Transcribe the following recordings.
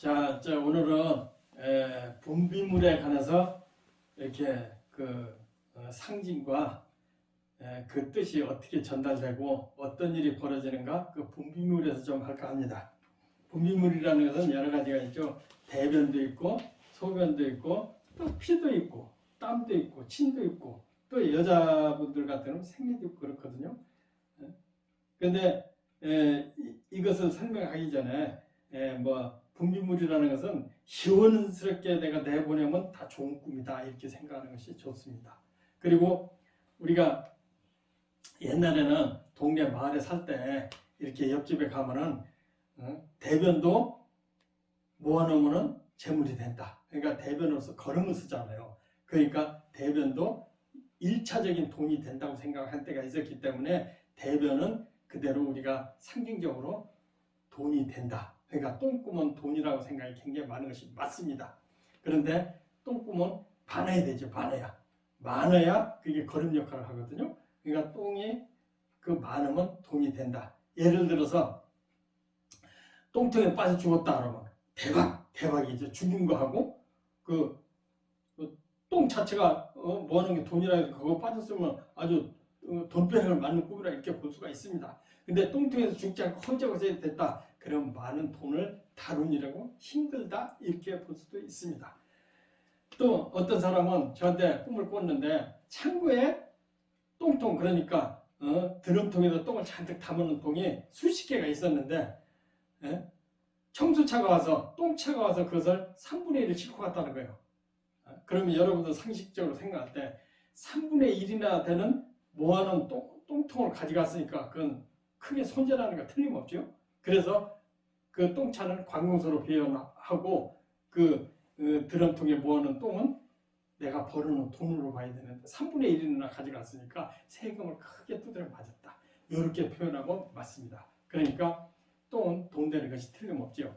자, 오늘은 분비물에 관해서 이렇게 상징과 그 뜻이 어떻게 전달되고 어떤 일이 벌어지는가 그 분비물에서 좀 할까 합니다. 분비물이라는 것은 여러 가지가 있죠. 대변도 있고 소변도 있고 또 피도 있고 땀도 있고 침도 있고 또 여자분들 같은 경우는 생리도 있고 그렇거든요. 그런데 이것을 설명하기 전에 분비물이라는 것은 시원스럽게 내가 내보내면 다 좋은 꿈이다 이렇게 생각하는 것이 좋습니다. 그리고 우리가 옛날에는 동네 마을에 살 때 이렇게 옆집에 가면은 대변도 모아놓으면 재물이 된다. 그러니까 대변으로서 걸음을 쓰잖아요. 그러니까 대변도 1차적인 돈이 된다고 생각할 때가 있었기 때문에 대변은 그대로 우리가 상징적으로 돈이 된다. 그러니까 똥꾸면 돈이라고 생각이 굉장히 많은 것이 맞습니다. 그런데 똥꾸면 많아야 되죠. 많아야 그게 걸음 역할을 하거든요. 그러니까 똥이 많으면 돈이 된다. 예를 들어서 똥통에 빠져 죽었다 그러면 대박이죠. 죽은 거하고 똥 자체가 뭐하는 게 돈이라 해서 그거 빠졌으면 아주 돈벼락을 맞는 꿈이라 이렇게 볼 수가 있습니다. 근데 똥통에서 죽지 않고 혼자서 됐다. 그럼 많은 돈을 다루느라고 힘들다 이렇게 볼 수도 있습니다. 또 어떤 사람은 저한테 꿈을 꿨는데 창고에 똥통 그러니까 드럼통에서 똥을 잔뜩 담아놓은 통이 수십 개가 있었는데 청소차가 와서 똥차가 와서 그것을 3분의 1을 싣고 갔다는 거예요. 그러면 여러분도 상식적으로 생각할 때 3분의 1이나 되는 모아놓은 똥통을 가져갔으니까 그건 크게 손재라는 거 틀림없죠. 그래서 그 똥차는 관공서로 배연하고 드럼통에 모아놓은 똥은 내가 벌어놓은 돈으로 봐야 되는데 3분의 1이나 가져갔으니까 세금을 크게 두드려 맞았다. 이렇게 표현하면 맞습니다. 그러니까 똥은 돈 되는 것이 틀림없죠.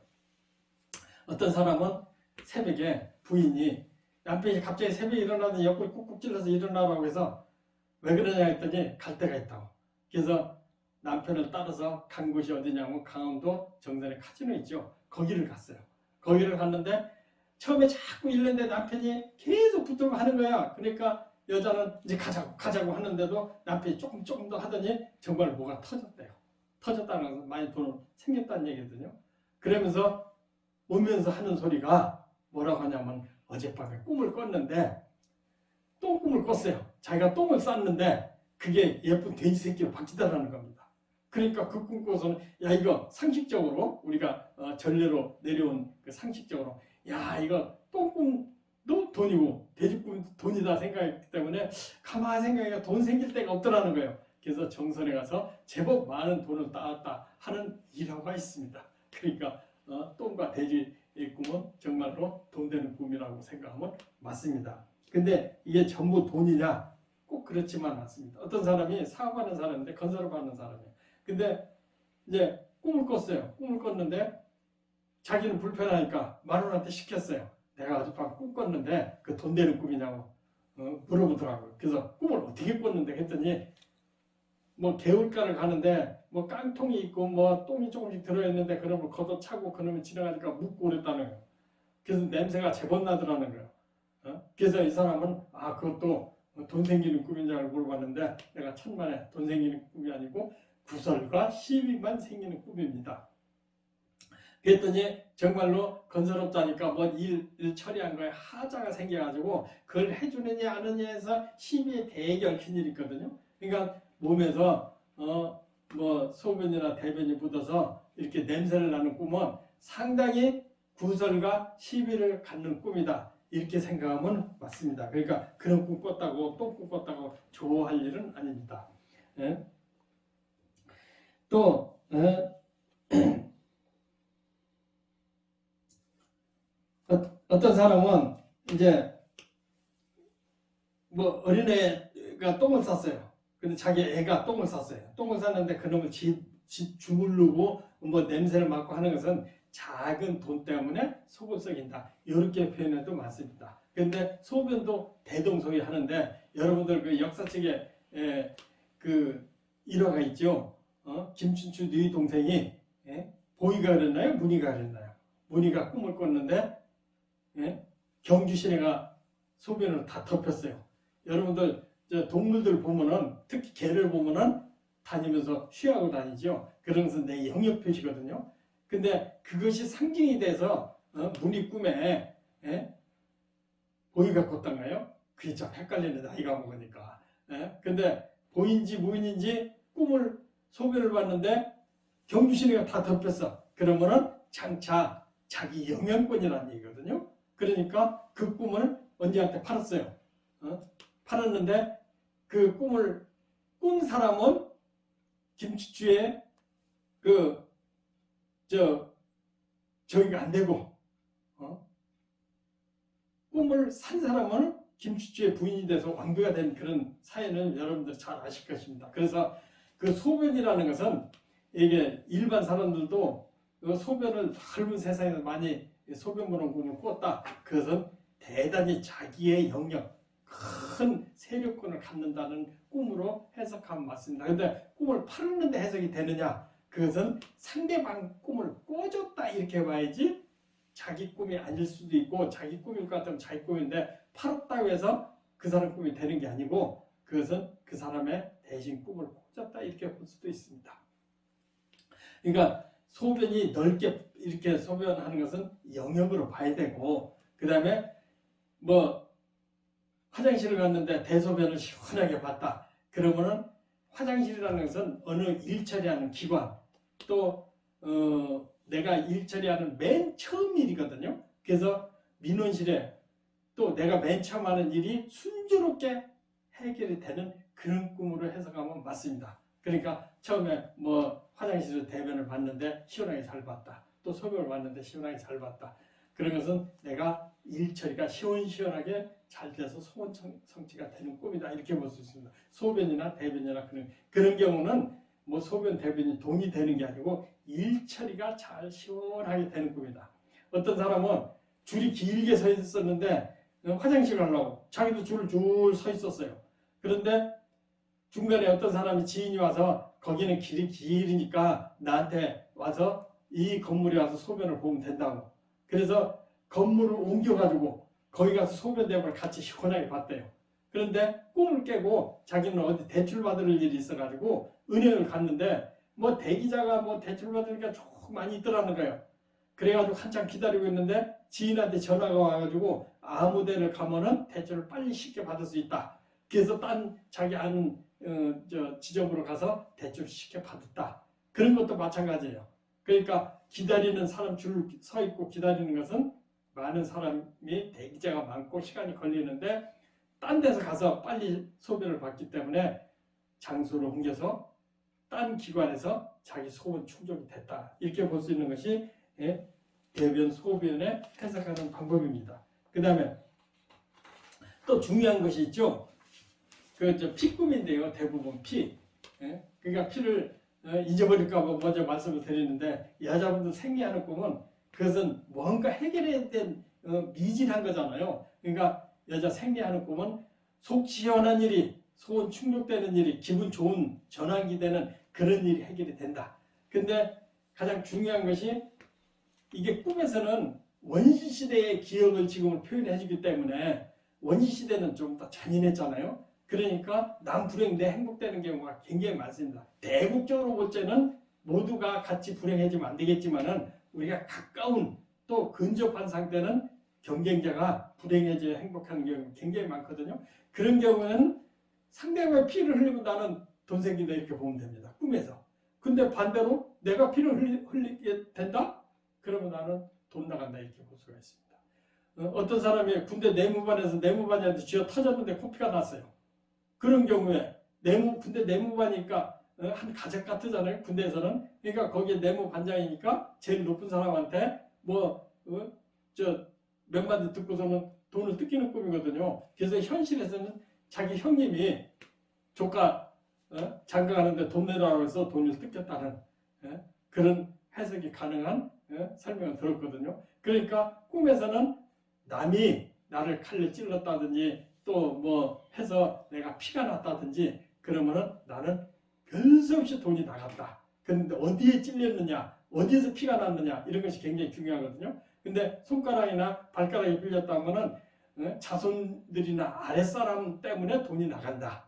어떤 사람은 새벽에 부인이 남편이 갑자기 새벽에 일어나더니 옆구리 꾹꾹 찔러서 일어나라고 해서 왜 그러냐 했더니 갈 데가 있다고. 그래서 남편을 따라서 간 곳이 어디냐면 강원도 정선에 카지노 있죠. 거기를 갔어요. 거기를 갔는데 처음에 자꾸 잃는데 남편이 계속 붙들고 하는 거야. 그러니까 여자는 이제 가자고 하는데도 남편이 조금 더 하더니 정말 뭐가 터졌대요. 터졌다는 것은 많이 돈을 생겼다는 얘기거든요. 그러면서 오면서 하는 소리가 뭐라고 하냐면 어젯밤에 꿈을 꿨는데 똥꿈을 꿨어요. 자기가 똥을 쌌는데 그게 예쁜 돼지 새끼로 바뀌다라는 겁니다. 그러니까 그 꿈 꿔서는 야 이거 상식적으로 우리가 전례로 내려온 그 상식적으로 야 이거 똥꿈도 돈이고 돼지꿈도 돈이다 생각했기 때문에 가만히 생각해가 돈 생길 데가 없더라는 거예요. 그래서 정선에 가서 제법 많은 돈을 따왔다 하는 일화가 있습니다. 그러니까 똥과 돼지의 꿈은 정말로 돈 되는 꿈이라고 생각하면 맞습니다. 근데 이게 전부 돈이냐? 꼭 그렇지만 않습니다. 어떤 사람이 사업하는 사람인데 건설을 받는 사람이에요. 근데 이제 꿈을 꿨어요. 꿈을 꿨는데 자기는 불편하니까 마누라한테 시켰어요. 내가 어젯밤 꿈 꿨는데 그 돈 되는 꿈이냐고 물어보더라고요. 그래서 꿈을 어떻게 꿨는데 했더니 뭐 개울가를 가는데 뭐 깡통이 있고 뭐 똥이 조금씩 들어있는데 그런 걸 걷어차고 그러면 지나가니까 묻고 그랬다는 거예요. 그래서 냄새가 제법 나더라는 거예요. 그래서 이 사람은 그것도 돈 생기는 꿈인 줄 알고 물어봤는데 내가 천만에 돈 생기는 꿈이 아니고 구설과 시비만 생기는 꿈입니다. 그랬더니 정말로 건설업자니까 뭐 일 처리한 거에 하자가 생겨가지고 그걸 해주느냐 안 하느냐 해서 시비에 되게 얽힌 일이 있거든요. 그러니까 몸에서 뭐 소변이나 대변이 묻어서 이렇게 냄새를 나는 꿈은 상당히 구설과 시비를 갖는 꿈이다. 이렇게 생각하면 맞습니다. 그러니까 그런 꿈 꿨다고 똥꿈 꿨다고 좋아할 일은 아닙니다. 또 어떤 사람은 이제 뭐 어린애가 똥을 쌌어요. 근데 자기 애가 똥을 쌌어요. 똥을 쌌는데 그놈을 주물르고 뭐 냄새를 맡고 하는 것은 작은 돈 때문에 속을 썩인다. 이렇게 표현해도 맞습니다. 그런데 소변도 대동소이 하는데 여러분들 그 역사책에 그 일화가 있죠. 김춘추 네 동생이 보이가 그랬나요? 문이가 그랬나요? 무늬가 꿈을 꿨는데 예? 경주 시내가 소변으로 다 덮였어요. 여러분들 동물들 보면은 특히 개를 보면은 다니면서 쉬하고 다니죠. 그런 것은 내 영역 표시거든요. 근데 그것이 상징이 돼서 무늬 꿈에 보이가 컸던가요? 그게 참 헷갈리네, 나이가 먹으니까. 근데 보인지 무인인지 꿈을 소변을 봤는데 경주 시내가 다 덮였어. 그러면은 장차 자기 영향권이라는 얘기거든요. 그러니까 그 꿈을 언니한테 팔았어요. 팔았는데 그 꿈을 꾼 사람은 김치주에 저기가 안 되고 꿈을 산 사람은 김치주의 부인이 돼서 왕비가 된 그런 사연을 여러분들 잘 아실 것입니다. 그래서 그 소변이라는 것은 이게 일반 사람들도 그 소변을 넓은 세상에서 많이 소변 보는 꿈을 꿨다. 그것은 대단히 자기의 영역, 큰 세력권을 갖는다는 꿈으로 해석하면 맞습니다. 그런데 꿈을 팔았는데 해석이 되느냐? 그것은 상대방 꿈을 꿔줬다 이렇게 봐야지 자기 꿈이 아닐 수도 있고 자기 꿈일 것 같으면 자기 꿈인데 팔았다고 해서 그 사람 꿈이 되는 게 아니고 그것은 그 사람의 대신 꿈을 꿔줬다 이렇게 볼 수도 있습니다. 그러니까 소변이 넓게 이렇게 소변하는 것은 영역으로 봐야 되고 그 다음에 뭐 화장실을 갔는데 대소변을 시원하게 봤다. 그러면은 화장실이라는 것은 어느 일 처리하는 기관 또 내가 일 처리하는 맨 처음 일이거든요. 그래서 민원실에 또 내가 맨 처음 하는 일이 순조롭게 해결이 되는 그런 꿈으로 해석하면 맞습니다. 그러니까 처음에 뭐 화장실에서 대변을 봤는데 시원하게 잘 봤다. 또 소변을 봤는데 시원하게 잘 봤다. 그런 것은 내가 일 처리가 시원시원하게 잘 돼서 소원 성취가 되는 꿈이다. 이렇게 볼 수 있습니다. 소변이나 대변이나 그런 경우는 뭐 소변, 대변이 동이 되는 게 아니고 일 처리가 잘 시원하게 되는 꿈이다. 어떤 사람은 줄이 길게 서 있었는데 화장실 가려고 자기도 줄을 줄 서 있었어요. 그런데 중간에 어떤 사람이 지인이 와서 거기는 길이 길으니까 나한테 와서 이 건물에 와서 소변을 보면 된다고. 그래서 건물을 옮겨가지고 거기 가서 소변 대본을 같이 시원하게 봤대요. 그런데 꿈을 깨고 자기는 어디 대출 받을 일이 있어가지고 은행을 갔는데 뭐 대기자가 뭐 대출 받으니까 조금 많이 있더라는 거예요. 그래가지고 한참 기다리고 있는데 지인한테 전화가 와가지고 아무 데를 가면은 대출을 빨리 쉽게 받을 수 있다. 그래서 딴 자기 아는 지점으로 가서 대출 쉽게 받았다. 그런 것도 마찬가지예요. 그러니까 기다리는 사람 줄 서 있고 기다리는 것은 많은 사람이 대기자가 많고 시간이 걸리는데 딴 데서 가서 빨리 소변을 받기 때문에 장소를 옮겨서 딴 기관에서 자기 소원 충족이 됐다. 이렇게 볼 수 있는 것이 대변 소변의 해석하는 방법입니다. 그 다음에 또 중요한 것이 있죠. 피꿈인데요. 대부분 피. 그러니까 피를 잊어버릴까 봐 먼저 말씀을 드리는데 여자분들 생리하는 꿈은 그것은 뭔가 해결해야 된 미진한 거잖아요. 그러니까 여자 생리하는 꿈은 속 시원한 일이 소원 충족되는 일이 기분 좋은 전환기 되는 그런 일이 해결이 된다. 근데 가장 중요한 것이 이게 꿈에서는 원시시대의 기억을 지금은 표현해 주기 때문에 원시시대는 좀 더 잔인했잖아요. 그러니까 남 불행 내 행복되는 경우가 굉장히 많습니다. 대국적으로 볼 때는 모두가 같이 불행해지면 안 되겠지만은 우리가 가까운 또 근접한 상태는 경쟁자가 불행해져 행복하는 경우가 굉장히 많거든요. 그런 경우는 상대방의 피를 흘리고 나는 돈 생긴다 이렇게 보면 됩니다. 꿈에서. 근데 반대로 내가 피를 흘리게 된다? 그러면 나는 돈 나간다 이렇게 볼 수가 있습니다. 어떤 사람이 군대 내무반에서 내무반이한테 쥐어 터졌는데 코피가 났어요. 그런 경우에 군대 내무반이니까 한 가족 같으잖아요. 군대에서는. 그러니까 거기에 내무반장이니까 제일 높은 사람한테 몇 마디 듣고서는 돈을 뜯기는 꿈이거든요. 그래서 현실에서는 자기 형님이 조카 장가가는데 돈 내라고 해서 돈을 뜯겼다는 그런 해석이 가능한 설명을 들었거든요. 그러니까 꿈에서는 남이 나를 칼로 찔렀다든지 또 뭐 해서 내가 피가 났다든지 그러면은 나는 별 수 없이 돈이 나갔다. 그런데 어디에 찔렸느냐, 어디에서 피가 났느냐 이런 것이 굉장히 중요하거든요. 근데 손가락이나 발가락이 빌렸다면은 자손들이나 아랫사람 때문에 돈이 나간다.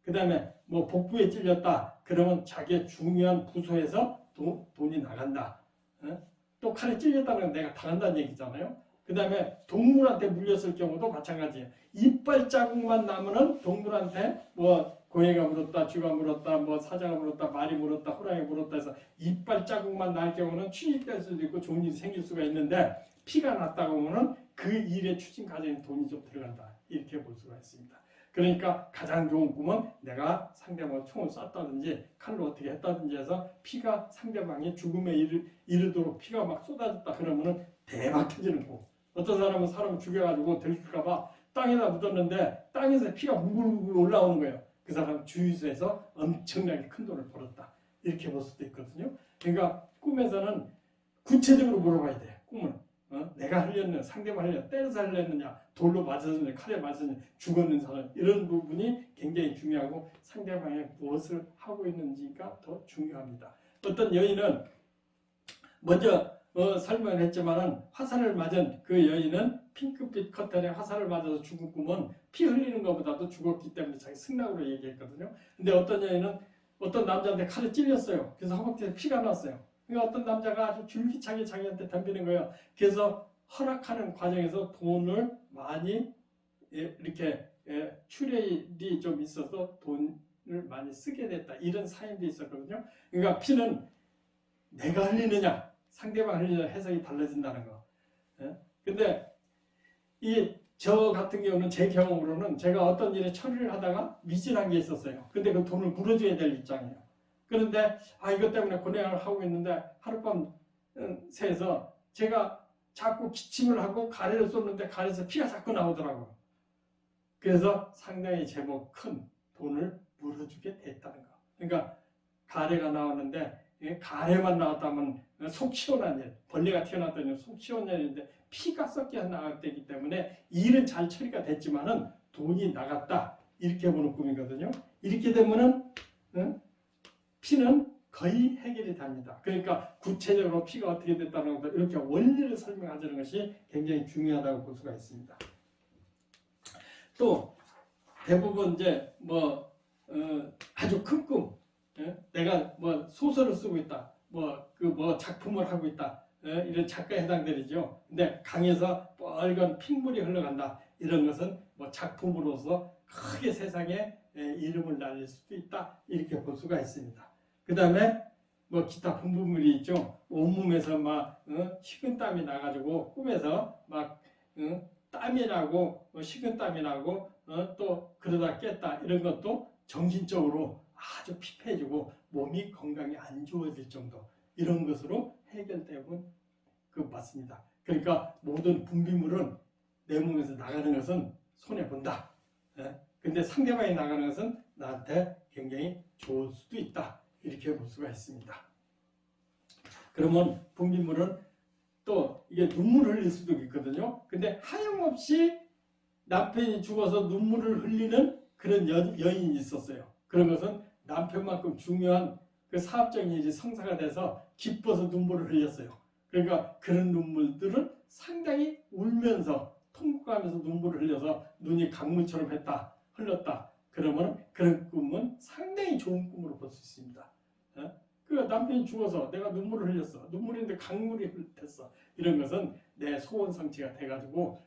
그 다음에 뭐 복부에 찔렸다. 그러면 자기의 중요한 부서에서 돈이 나간다. 또 칼에 찔렸다는 건 내가 당한다는 얘기잖아요. 그 다음에 동물한테 물렸을 경우도 마찬가지예요. 이빨 자국만 나면은 동물한테 뭐 고양이가 물었다, 쥐가 물었다, 뭐 사자가 물었다, 말이 물었다, 호랑이가 물었다 해서 이빨 자국만 날 경우는 취직될 수도 있고 좋은 일이 생길 수가 있는데 피가 났다고 하면은 그 일의 추진 과정에 돈이 좀 들어간다. 이렇게 볼 수가 있습니다. 그러니까 가장 좋은 꿈은 내가 상대방을 총을 쐈다든지 칼로 어떻게 했다든지 해서 피가 상대방이 죽음에 이르도록 피가 막 쏟아졌다 그러면은 대박 터지는 꿈. 어떤 사람은 사람을 죽여가지고 들킬까봐 땅에다 묻었는데 땅에서 피가 무글무글 올라오는 거예요. 그 사람 주유소에서 엄청나게 큰 돈을 벌었다. 이렇게 볼 수도 있거든요. 그러니까 꿈에서는 구체적으로 물어봐야 돼요. 꿈은. 내가 흘렸느냐, 상대방 흘렸느냐, 때려서 흘렸느냐, 돌로 맞았느냐, 칼에 맞았느냐, 죽었는 사람 이런 부분이 굉장히 중요하고 상대방이 무엇을 하고 있는지가 더 중요합니다. 어떤 여인은 먼저 설명을 했지만은 화살을 맞은 그 여인은 핑크빛 커튼에 화살을 맞아서 죽은 꿈은 피 흘리는 것보다도 죽었기 때문에 자기 승낙으로 얘기했거든요. 근데 어떤 여인은 어떤 남자한테 칼에 찔렸어요. 그래서 허벅지에 피가 났어요. 그러니까 어떤 남자가 아주 줄기차게 자기한테 덤비는 거예요. 그래서 허락하는 과정에서 돈을 많이 이렇게 출혈이 좀 있어서 돈을 많이 쓰게 됐다. 이런 사연도 있었거든요. 그러니까 피는 내가 흘리느냐 상대방 흘리느냐 해석이 달라진다는 거. 근데 저 같은 경우는 제 경험으로는 제가 어떤 일에 처리를 하다가 미진한 게 있었어요. 근데 그 돈을 물어줘야 될 입장이에요. 그런데 이것 때문에 고뇌를 하고 있는데 하룻밤 새서 제가 자꾸 기침을 하고 가래를 쏟는데 가래에서 피가 자꾸 나오더라고요. 그래서 상당히 제법 큰 돈을 물어주게 됐다는 거. 그러니까 가래가 나오는데 가래만 나왔다면 속 시원한 일, 벌레가 튀어나왔더니 속 시원한 일인데 피가 섞여 나왔기 때문에 일은 잘 처리가 됐지만은 돈이 나갔다. 이렇게 보는 꿈이거든요. 이렇게 되면은 피는 거의 해결이 됩니다. 그러니까 구체적으로 피가 어떻게 됐다는 것도 이렇게 원리를 설명하자는 것이 굉장히 중요하다고 볼 수가 있습니다. 또 대부분 이제 아주 큰 꿈, 내가 뭐 소설을 쓰고 있다, 뭐 작품을 하고 있다, 이런 작가에 해당되죠. 근데 강에서 빨간 핏물이 흘러간다. 이런 것은 뭐 작품으로서 크게 세상에 이름을 날릴 수도 있다. 이렇게 볼 수가 있습니다. 그 다음에 뭐 기타 분부물이 있죠. 온몸에서 막 식은땀이 나가지고 꿈에서 막 땀이 나고 식은땀이 나고 또 그러다 깼다. 이런 것도 정신적으로 아주 피폐해지고 몸이 건강이 안 좋아질 정도 이런 것으로 해결되고 맞습니다. 그러니까 모든 분비물은 내 몸에서 나가는 것은 손해본다. 근데 상대방이 나가는 것은 나한테 굉장히 좋을 수도 있다. 이렇게 볼 수가 있습니다. 그러면 분비물은 또 이게 눈물을 흘릴 수도 있거든요. 근데 하염없이 남편이 죽어서 눈물을 흘리는 그런 여인이 있었어요. 그런 것은 남편만큼 중요한 그 사업적인 일이 성사가 돼서 기뻐서 눈물을 흘렸어요. 그러니까 그런 눈물들은 상당히 울면서 통곡하면서 눈물을 흘려서 눈이 강물처럼 흘렀다. 그러면 그런 꿈은 상당히 좋은 꿈으로 볼 수 있습니다. 그 남편이 죽어서 내가 눈물을 흘렸어. 눈물인데 강물이 됐어. 이런 것은 내 소원 성취가 돼가지고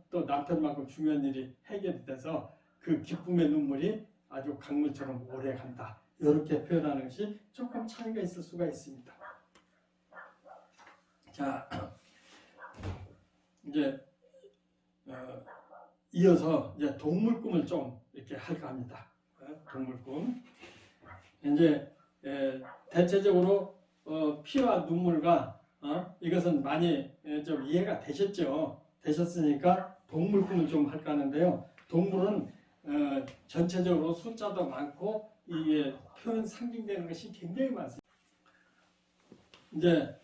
또 남편만큼 중요한 일이 해결이 돼서 그 기쁨의 눈물이 아주 강물처럼 오래 간다. 이렇게 표현하는 것이 조금 차이가 있을 수가 있습니다. 자, 이제 이어서 이제 동물 꿈을 좀 이렇게 할까 합니다. 동물 꿈. 이제 대체적으로 피와 눈물과 이것은 많이 좀 이해가 되셨으니까 동물 꿈을 좀 할까 하는데요. 동물은 전체적으로 숫자도 많고 이게 표현 상징되는 것이 굉장히 많습니다. 이제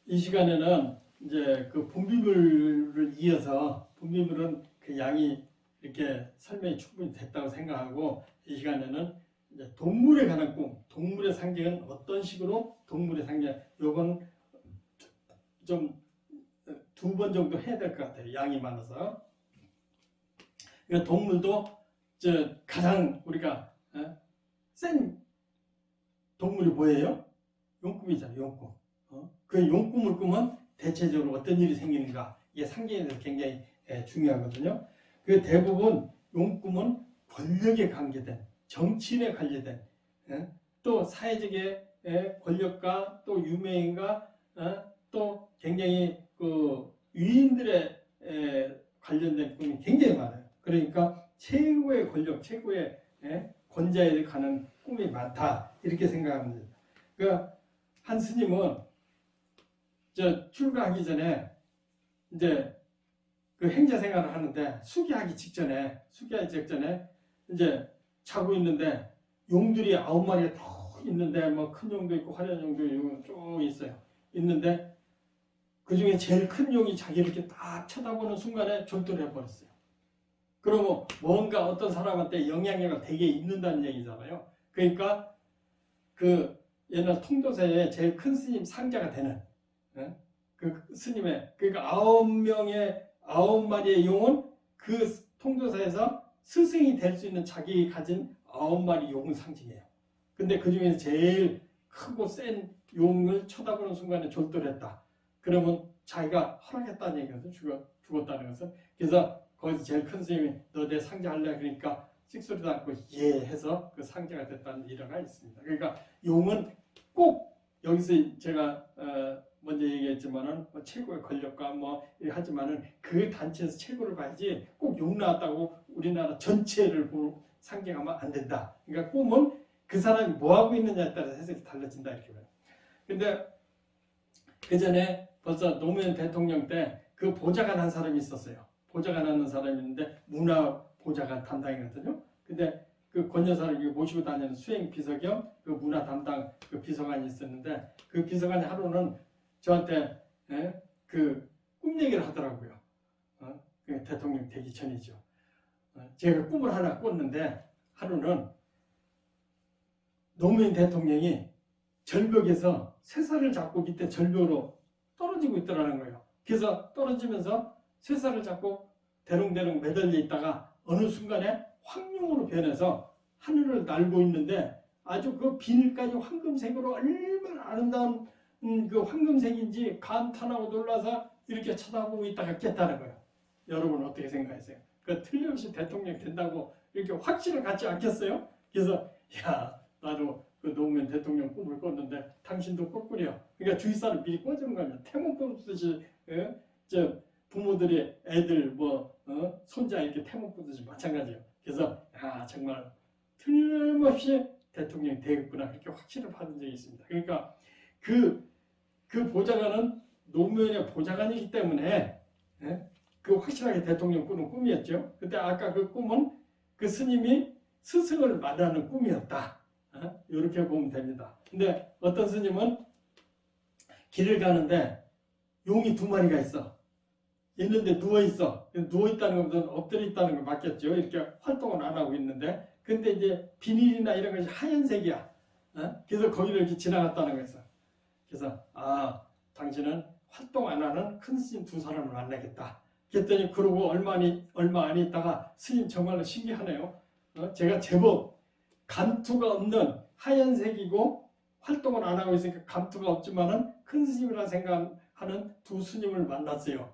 이 시간에는 이제 그 분비물을 이어서 분비물은 그 양이 이렇게 설명이 충분히 됐다고 생각하고 이 시간에는 이제 동물에 관한 꿈, 동물의 상징은 어떤 식으로 동물의 상징, 요건 좀 2번 정도 해야 될 것 같아요. 양이 많아서. 그러니까 동물도 가장 우리가 센 동물이 뭐예요? 용꿈이잖아요. 용꿈. 그 용꿈을 꾸면 대체적으로 어떤 일이 생기는가, 이게 상징에 대해서 굉장히 중요하거든요. 그 대부분 용꿈은 권력에 관계된, 정치인에 관계된, 또 사회적인 권력과 또 유명인과 또 굉장히 그 위인들의 관련된 꿈이 굉장히 많아요. 그러니까 최고의 권력, 최고의 권자에 가는 꿈이 많다, 이렇게 생각하면 됩니다. 그러니까 한 스님은 출가하기 전에 이제 그 행자 생활을 하는데 수기하기 직전에 이제 자고 있는데 용들이 9마리가 쭉 있는데 뭐 큰 용도 있고 화려한 용도 쭉 있어요. 있는데 그 중에 제일 큰 용이 자기를 이렇게 딱 쳐다보는 순간에 졸도를 해버렸어요. 그러면 뭔가 어떤 사람한테 영향력을 되게 있는다는 얘기잖아요. 그러니까 그 옛날 통도사에 제일 큰 스님 상자가 되는 그 스님의, 그러니까 9마리의 용은 그 통도사에서 스승이 될 수 있는 자기 가진 9마리 용을 상징해요. 근데 그 중에서 제일 크고 센 용을 쳐다보는 순간에 졸도를 했다. 그러면 자기가 허락했다는 얘기거든. 죽었다는 것은. 그래서 거기서 제일 큰 스님이 너 내 상자 할래? 그러니까 찍소리도 않고 예 해서 그 상자가 됐다는 일화가 있습니다. 그러니까 용은 꼭 여기서 제가 먼저 얘기했지만은 뭐 최고의 권력과 뭐 하지만은 그 단체에서 최고를 봐야지 꼭 용 나왔다고 우리나라 전체를 상징하면 안 된다. 그러니까 꿈은 그 사람이 뭐 하고 있느냐에 따라서 해석이 달라진다, 이렇게 봐요. 근데 그 전에 벌써 노무현 대통령 때 그 보좌관 한 사람이 있었어요. 보좌관 하는 사람이 있는데 문화 보좌관 담당이거든요. 근데 그 권 여사를 모시고 다니는 수행 비서 겸 그 문화 담당 그 비서관이 있었는데 그 비서관이 하루는 저한테 그 꿈 얘기를 하더라고요. 그 대통령 되기 전이죠. 제가 꿈을 하나 꿨는데 하루는 노무현 대통령이 절벽에서 쇠사를 잡고 밑에 절벽으로 떨어지고 있더라는 거예요. 그래서 떨어지면서 쇠사를 잡고 대롱대롱 매달려 있다가 어느 순간에 황룡으로 변해서 하늘을 날고 있는데 아주 그 비늘까지 황금색으로 얼마나 아름다운 그 황금색인지 감탄하고 놀라서 이렇게 쳐다보고 있다가 깼다는 거예요. 여러분 어떻게 생각하세요? 그 틀림없이 대통령 된다고 이렇게 확신을 갖지 않겠어요? 그래서 야, 나도 그 노무현 대통령 꿈을 꿨는데 당신도 꿨구려. 그러니까 주위 사람 미리 꿔주는 거면 태몽 꾸듯이 부모들이 애들 손자 이렇게 태몽 꾸듯이 마찬가지예요. 그래서 정말 틀림없이 대통령이 되겠구나, 그렇게 확신을 받은 적이 있습니다. 그러니까 그 보좌관은 노무현의 보좌관이기 때문에 그 확실하게 대통령 꾸는 꿈이었죠. 근데 아까 그 꿈은 그 스님이 스승을 만나는 꿈이었다, 이렇게 보면 됩니다. 근데 어떤 스님은 길을 가는데 용이 2마리가 있어. 있는데 누워있어. 누워있다는 것은 엎드려 있다는 거 맞겠죠. 이렇게 활동을 안 하고 있는데. 근데 이제 비닐이나 이런 것이 하얀색이야. 그래서 거기를 이렇게 지나갔다는 거였어. 그래서 당신은 활동 안 하는 큰 스님 2사람을 만나겠다. 그랬더니 그러고 얼마 안 있다가 스님 정말로 신기하네요. 제가 제법 감투가 없는 하얀색이고 활동을 안 하고 있으니까 감투가 없지만은 큰 스님이라 생각하는 2 스님을 만났어요.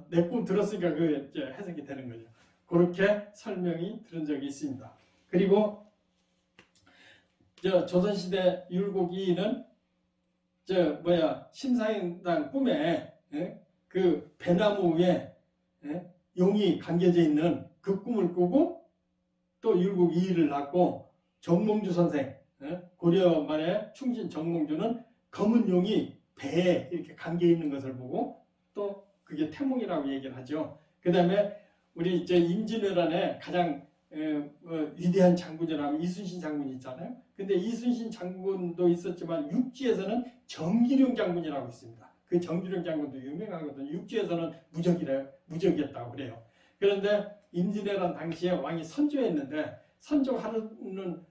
내 꿈 들었으니까 그 해석이 되는 거죠. 그렇게 설명이 들은 적이 있습니다. 그리고 조선시대 율곡이는 심사인당 꿈에 그 배나무 위에 용이 감겨져 있는 그 꿈을 꾸고 또 율곡 이의를 낳고 정몽주 선생, 고려 말에 충신 정몽주는 검은 용이 배에 이렇게 감겨 있는 것을 보고 또 그게 태몽이라고 얘기를 하죠. 그 다음에 우리 임진왜란에 가장 위대한 장군이라면 이순신 장군이 있잖아요. 근데 이순신 장군도 있었지만 육지에서는 정기룡 장군이라고 있습니다. 그 정기룡 장군도 유명하거든요. 육지에서는 무적이었다고 그래요. 그런데 임진왜란 당시에 왕이 선조했는데 선조 하루는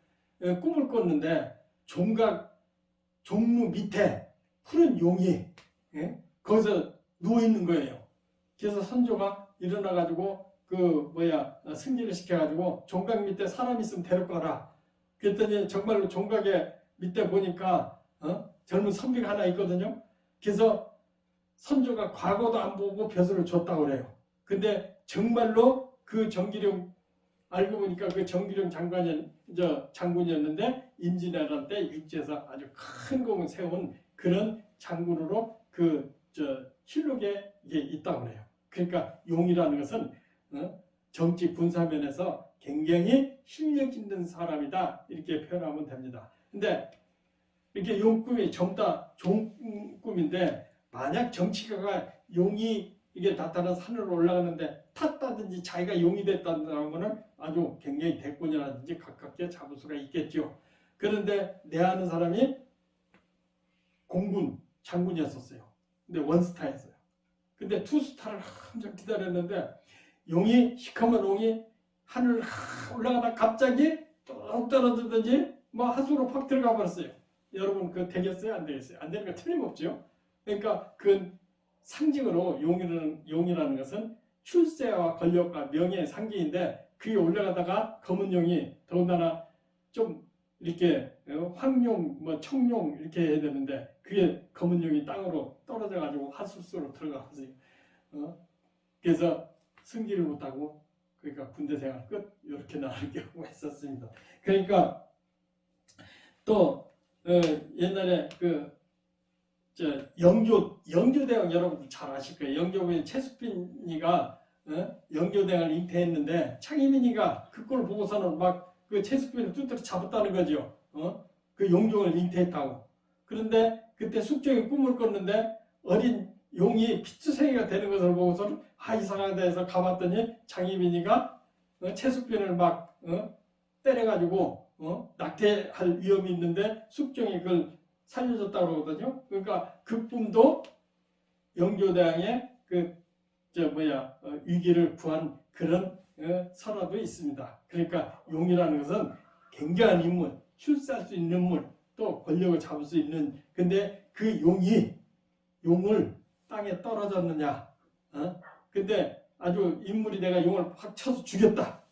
꿈을 꿨는데 종루 밑에 푸른 용이 거기서 누워 있는 거예요. 그래서 선조가 일어나가지고 승진을 시켜가지고 종각 밑에 사람 있으면 데리고 가라. 그랬더니 정말로 종각에 밑에 보니까 젊은 선비가 하나 있거든요. 그래서 선조가 과거도 안 보고 벼슬을 줬다고 그래요. 근데 정말로 그 정기룡 알고 보니까 그 정기룡 장군이었는데 임진왜란 때 육지에서 아주 큰 공을 세운 그런 장군으로 실록에 이게 있다고 그래요. 그러니까 용이라는 것은 정치 군사면에서 굉장히 실력 있는 사람이다 이렇게 표현하면 됩니다. 근데 이렇게 용 꿈이 전부 다 좋은 꿈인데 만약 정치가가 용이 이게 나타난 산으로 올라가는데 탔다든지 자기가 용이 됐다는 아주 굉장히 대권이라든지 가깝게 잡을 수가 있겠죠. 그런데 내 아는 사람이 공군 장군이었었어요. 근데 원스타였어요. 근데 투스타를 한참 기다렸는데 시커먼 용이 하늘 올라가다 갑자기 뚝 떨어지든지 하수로 팍 들어가 버렸어요. 여러분 되겠어요? 안 되겠어요? 안 되는 거 틀림없죠. 그러니까 그 상징으로 용이라는 것은 출세와 권력과 명예의 상징인데 그게 올라가다가 검은 용이 더군다나 좀 이렇게 황용, 청용 이렇게 해야 되는데 그게 검은 용이 땅으로 떨어져 가지고 하수수로 들어가서 그래서 승기를 못하고 그러니까 군대 생활 끝 이렇게 나가는 경우가 있었습니다. 그러니까 또 옛날에 영조대왕 여러분들 잘 아실 거예요. 영조부인 최숙빈이가 영조대왕을 잉태했는데 창희민이가 그 꼴을 보고서는 그 최숙빈을 뚜렷이 잡았다는 거죠. 그 용종을 잉태했다고. 그런데 그때 숙종이 꿈을 꿨는데 어린 용이 피투성이가 되는 것을 보고서는 이상하다 해서 가봤더니 창희민이가 최숙빈을 때려가지고 낙태할 위험이 있는데 숙종이 그걸 살려줬다고 그러거든요. 그러니까 그 꿈도 영조대왕의 위기를 구한 그런 설화도 있습니다. 그러니까 용이라는 것은 굉장한 인물, 출세할 수 있는 인물, 또 권력을 잡을 수 있는 근데 그 용을 땅에 떨어졌느냐 근데 아주 인물이 내가 용을 확 쳐서 죽였다.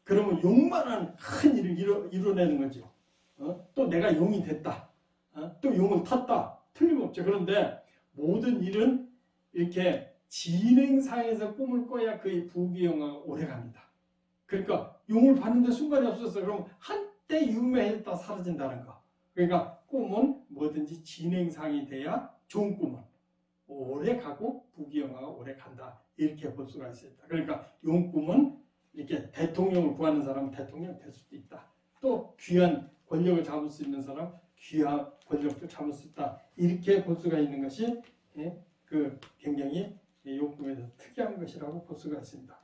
그러면 용만한 큰 일을 이뤄내는 거죠. 또 내가 용이 됐다. 또 용을 탔다. 틀림없죠. 그런데 모든 일은 이렇게 진행상에서 꿈을 꿔야 그의 부귀영화가 오래갑니다. 그러니까 용을 봤는데 순간이 없었어. 그럼 한때 유명했다 사라진다는 거. 그러니까 꿈은 뭐든지 진행상이 돼야 좋은 꿈은 오래 가고 부귀영화가 오래 간다. 이렇게 볼 수가 있습니다. 그러니까 용 꿈은 이렇게 대통령을 구하는 사람은 대통령 될 수도 있다. 또 귀한 권력을 잡을 수 있는 사람 귀한 권력도 잡을 수 있다. 이렇게 볼 수가 있는 것이 굉장히 용 꿈에서 특이한 것이라고 볼 수가 있습니다.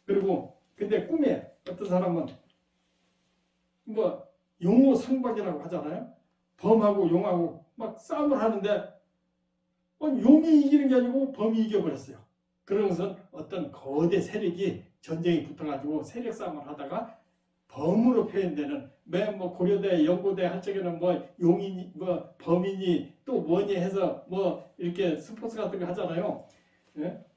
그리고 근데 꿈에 어떤 사람은 용호상박이라고 하잖아요. 범하고 용하고 싸움을 하는데 용이 이기는 게 아니고 범이 이겨버렸어요. 그런 것은 어떤 거대 세력이 전쟁이 붙어가지고 세력 싸움을 하다가 범으로 표현되는 고려대 연고대 할 적에는 용이니 범이니 또 뭐니 해서 이렇게 스포츠 같은 거 하잖아요.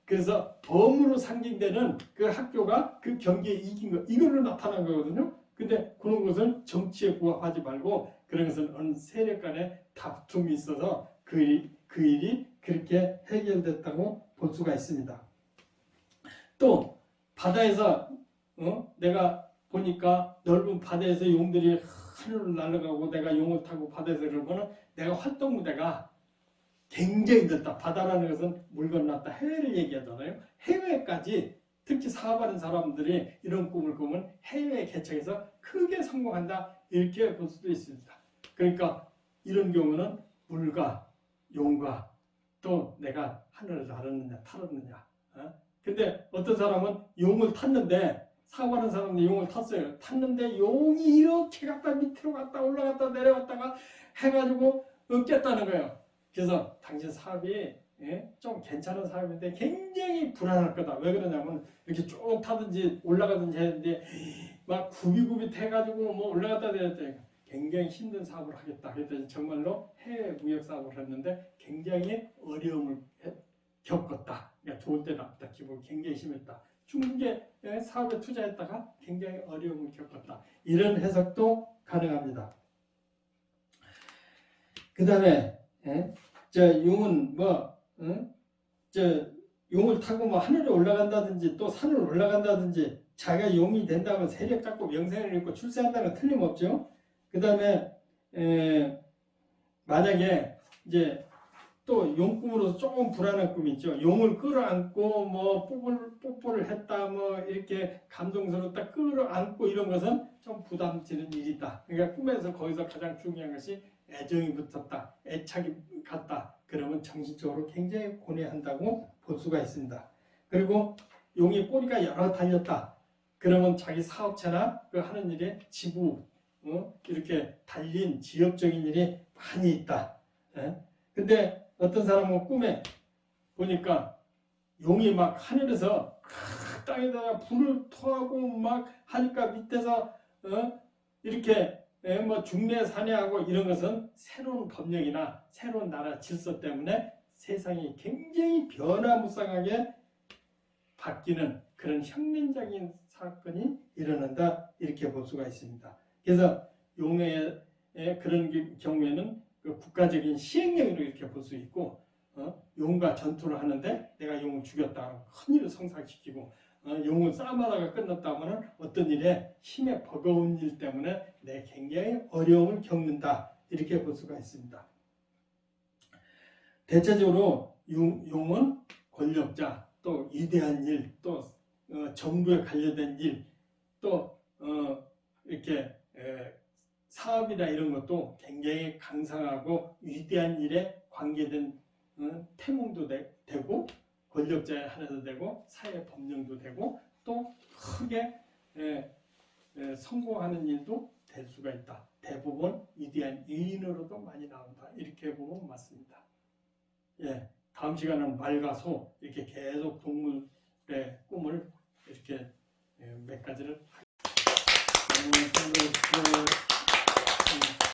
그래서 범으로 상징되는 그 학교가 그 경기에 이긴 거 이걸로 나타난 거거든요. 근데 그런 것은 정치에 부합하지 말고 그런 것은 어느 세력 간의 다툼이 있어서 그 일이 그렇게 해결됐다고 볼 수가 있습니다. 또 바다에서 내가 보니까 넓은 바다에서 용들이 하늘로 날아가고 내가 용을 타고 바다에서 그러면은 내가 활동 무대가 굉장히 넓다. 바다라는 것은 물 건넜다. 해외를 얘기하잖아요. 해외까지 특히 사업하는 사람들이 이런 꿈을 꾸면 해외 개척에서 크게 성공한다. 이렇게 볼 수도 있습니다. 그러니까 이런 경우는 물과 용과 또 내가 하늘을 날았느냐 탈았느냐. 근데 어떤 사람은 용을 탔는데 사고하는 사람은 용을 탔어요. 탔는데 용이 이렇게 갔다 밑으로 갔다 올라갔다 내려갔다가 해가지고 깼다는 거예요. 그래서 당신 사업이 좀 괜찮은 사업인데 굉장히 불안할 거다. 왜 그러냐면 이렇게 쭉 타든지 올라가든지 했는데 막 구비구비 해가지고 올라갔다 내렸다. 굉장히 힘든 사업을 하겠다. 그랬더니 정말로 해외 무역 사업을 했는데 굉장히 어려움을 겪었다. 그러니까 좋을 때 나쁘다. 기복이 굉장히 심했다. 중국의 사업에 투자했다가 굉장히 어려움을 겪었다. 이런 해석도 가능합니다. 그 다음에 용은 용을 타고 하늘에 올라간다든지 또 산을 올라간다든지 자기가 용이 된다면 세력 갖고 명성을 잃고 출세한다는 건 틀림없죠. 그 다음에 만약에 이제 또 용꿈으로서 조금 불안한 꿈이 있죠. 용을 끌어안고 뽀뽀를 했다 이렇게 감동스럽다 끌어안고 이런 것은 좀 부담지는 일이다. 그러니까 꿈에서 거기서 가장 중요한 것이 애정이 붙었다, 애착이 갔다. 그러면 정신적으로 굉장히 고뇌한다고 볼 수가 있습니다. 그리고 용이 꼬리가 여러 달렸다. 그러면 자기 사업체나 그 하는 일에 지부 이렇게 달린 지역적인 일이 많이 있다. 근데 어떤 사람은 꿈에 보니까 용이 막 하늘에서 땅에다가 불을 토하고 막 하니까 밑에서 이렇게 중내산해하고 이런 것은 새로운 법령이나 새로운 나라 질서 때문에 세상이 굉장히 변화무쌍하게 바뀌는 그런 혁명적인 사건이 일어난다 이렇게 볼 수가 있습니다. 그래서 용의 그런 경우에는 그 국가적인 시행령으로 이렇게 볼 수 있고 용과 전투를 하는데 내가 용을 죽였다 큰 일을 성사시키고 용을 싸움하다가 끝났다면 어떤 일에 힘에 버거운 일 때문에 내 굉장히 어려움을 겪는다 이렇게 볼 수가 있습니다. 대체적으로 용은 권력자 또 위대한 일 또 정부에 관련된 일 또 이렇게 사업이나 이런 것도 굉장히 강상하고 위대한 일에 관계된 태몽도 되고 권력자의 하나도 되고 사회 법령도 되고 또 크게 성공하는 일도 될 수가 있다. 대부분 위대한 위인으로도 많이 나온다. 이렇게 보면 맞습니다. 다음 시간은 말과 소 이렇게 계속 동물의 꿈을 이렇게 몇 가지를